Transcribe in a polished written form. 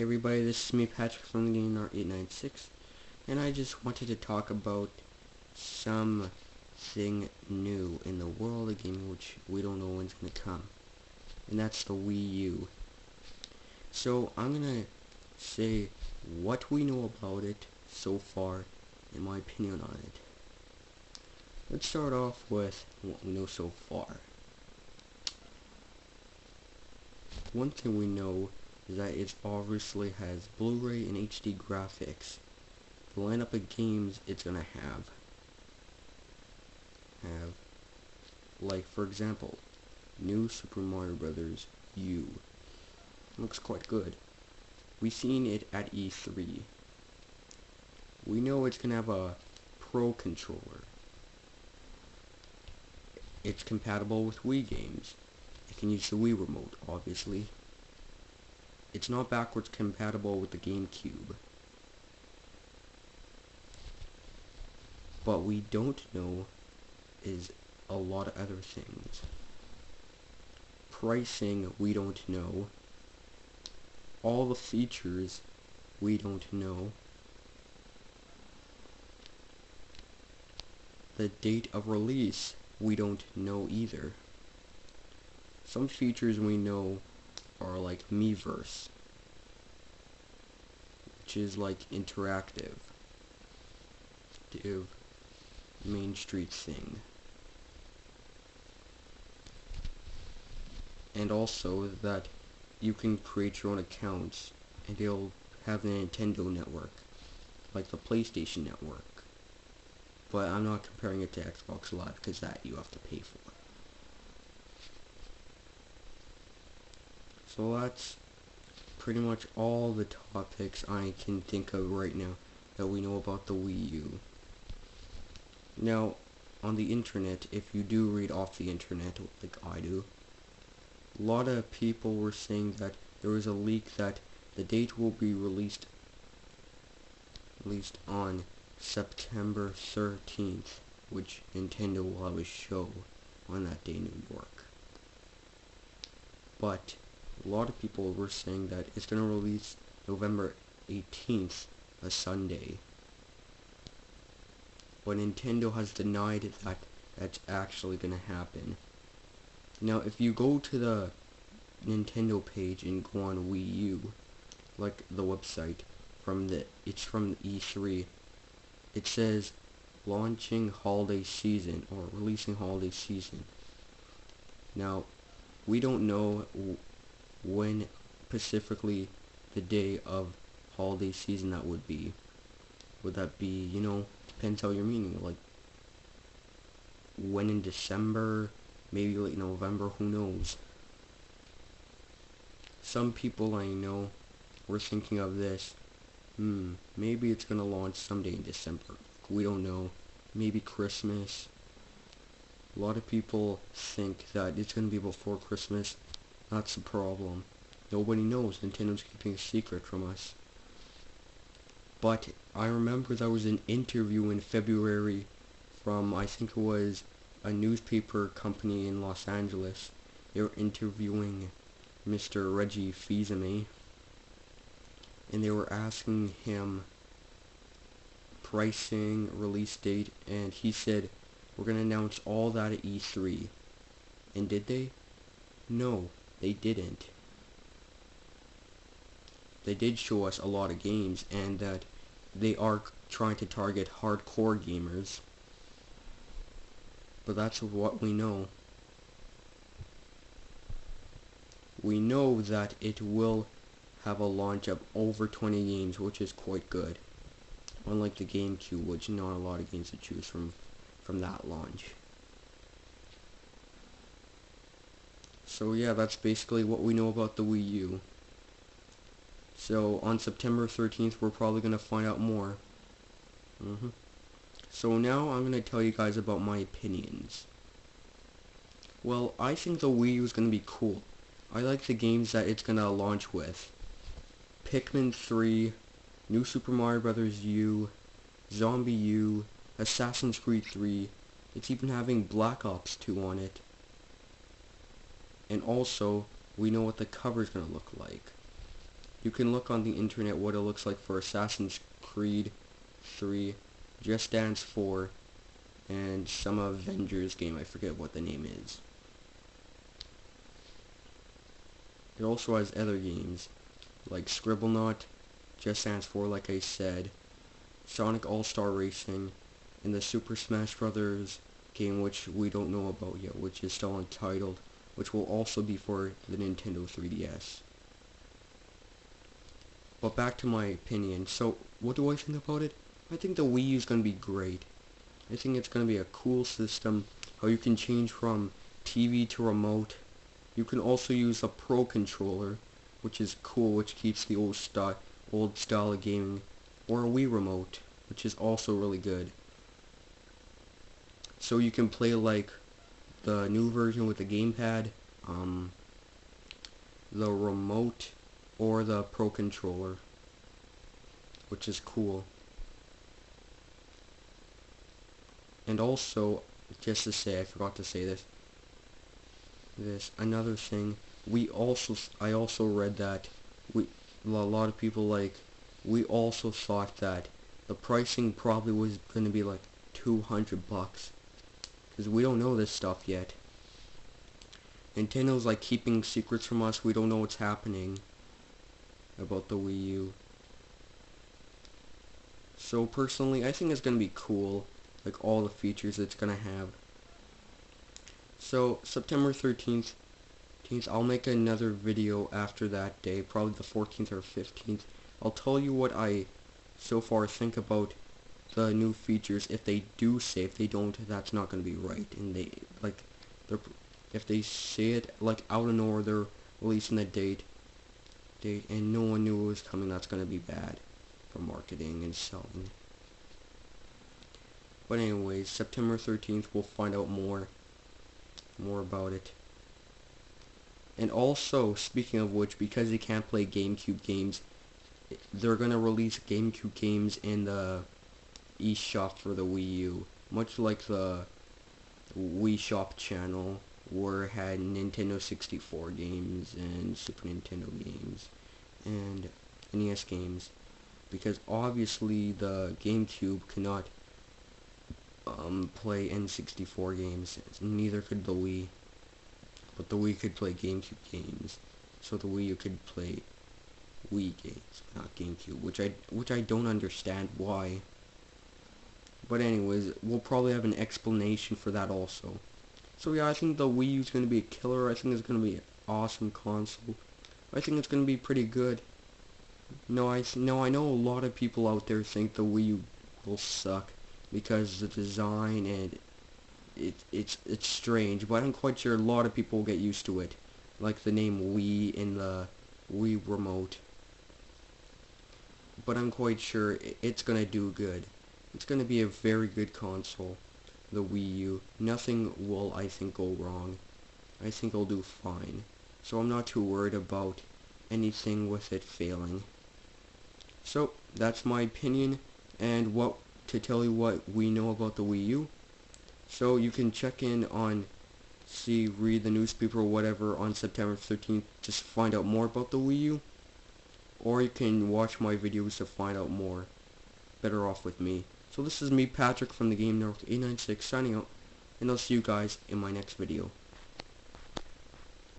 Hey everybody, this is me, Patrick from GameNar896, and I just wanted to talk about something new in the world of gaming which we don't know when's going to come, and that's the Wii U. So I'm going to say what we know about it so far and my opinion on it. Let's start off with what we know so far. One thing we know is that it obviously has Blu-ray and HD graphics. The lineup of games it's gonna have like, for example, New Super Mario Bros. U. Looks quite good. We've seen it at E3. We know it's gonna have a Pro controller. It's compatible with Wii games. It can use the Wii remote, obviously. It's not backwards compatible with the GameCube. What we don't know is a lot of other things. Pricing, we don't know. All the features, we don't know. The date of release, we don't know either. Some features we know are like Miiverse, which is like interactive Main Street thing, and also that you can create your own accounts and it'll have the Nintendo network like the PlayStation network, but I'm not comparing it to Xbox Live because that you have to pay for. So that's pretty much all the topics I can think of right now that we know about the Wii U. Now, on the internet, if you do read off the internet, like I do, a lot of people were saying that there was a leak that the date will be released on September 13th, which Nintendo will have a show on that day in New York. But a lot of people were saying that it's going to release November 18th, a Sunday. But Nintendo has denied that that's actually going to happen. Now, if you go to the Nintendo page and go on Wii U, like the website, it's from E3, it says launching holiday season, or releasing holiday season. Now, we don't know when specifically the day of holiday season that would be. Would that be, depends how you're meaning, like when in December, maybe late November, who knows. Some people I know were thinking of this, maybe it's gonna launch someday in December. We don't know. Maybe Christmas. A lot of people think that it's gonna be before Christmas. That's the problem. Nobody knows. Nintendo's keeping a secret from us. But I remember there was an interview in February from, I think it was a newspaper company in Los Angeles. They were interviewing Mr. Reggie Fils-Aimé, and they were asking him pricing, release date, and he said, we're going to announce all that at E3. And did they? No, they didn't. They did show us a lot of games, and that they are trying to target hardcore gamers. But that's what we know. We know that it will have a launch of over 20 games, which is quite good. Unlike the GameCube, which not a lot of games to choose from that launch. So yeah, that's basically what we know about the Wii U. So on September 13th, we're probably going to find out more. So now I'm going to tell you guys about my opinions. Well, I think the Wii U is going to be cool. I like the games that it's going to launch with. Pikmin 3, New Super Mario Bros. U, Zombie U, Assassin's Creed 3. It's even having Black Ops 2 on it. And also, we know what the cover is going to look like. You can look on the internet what it looks like for Assassin's Creed 3, Just Dance 4, and some Avengers game. I forget what the name is. It also has other games like Scribblenauts, Just Dance 4 like I said, Sonic All-Star Racing, and the Super Smash Bros. Game which we don't know about yet, which is still untitled, which will also be for the Nintendo 3DS. But back to my opinion. So, what do I think about it? I think the Wii U is going to be great. I think it's going to be a cool system, how you can change from TV to remote. You can also use a Pro Controller, which is cool, which keeps the old style of gaming, or a Wii Remote, which is also really good. So you can play like the new version with the gamepad, the remote, or the Pro Controller, which is cool. And also, just to say, I forgot to say this, another thing, I also read that a lot of people we also thought that the pricing probably was going to be like $200, because we don't know this stuff yet. Nintendo's like keeping secrets from us. We don't know what's happening about the Wii U. So personally, I think it's going to be cool, like all the features it's going to have. So September 13th, I'll make another video after that day, probably the 14th or 15th. I'll tell you what I so far think about the new features. If they do say, if they don't, that's not going to be right. And if they say it like out of nowhere, they're releasing the date, and no one knew it was coming, that's going to be bad for marketing and selling. But anyways, September 13th, we'll find out more about it. And also, speaking of which, because you can't play GameCube games, they're going to release GameCube games in the eShop for the Wii U, much like the Wii Shop channel, where it had Nintendo 64 games and Super Nintendo games and NES games, because obviously the GameCube cannot play N64 games, neither could the Wii, but the Wii could play GameCube games, so the Wii U could play Wii games, not GameCube, which I don't understand why. But anyways, we'll probably have an explanation for that also. So yeah, I think the Wii U is going to be a killer. I think it's going to be an awesome console. I think it's going to be pretty good. I know a lot of people out there think the Wii U will suck because the design and it's strange, but I'm quite sure a lot of people will get used to it, like the name Wii in the Wii Remote. But I'm quite sure it's going to do good. It's going to be a very good console, the Wii U. Nothing will, I think, go wrong. I think it'll do fine. So I'm not too worried about anything with it failing. So, that's my opinion, and to tell you what we know about the Wii U. So you can check in on, read the newspaper or whatever on September 13th to find out more about the Wii U. Or you can watch my videos to find out more. Better off with me. So this is me, Patrick, from the Game Network 896, signing out, and I'll see you guys in my next video.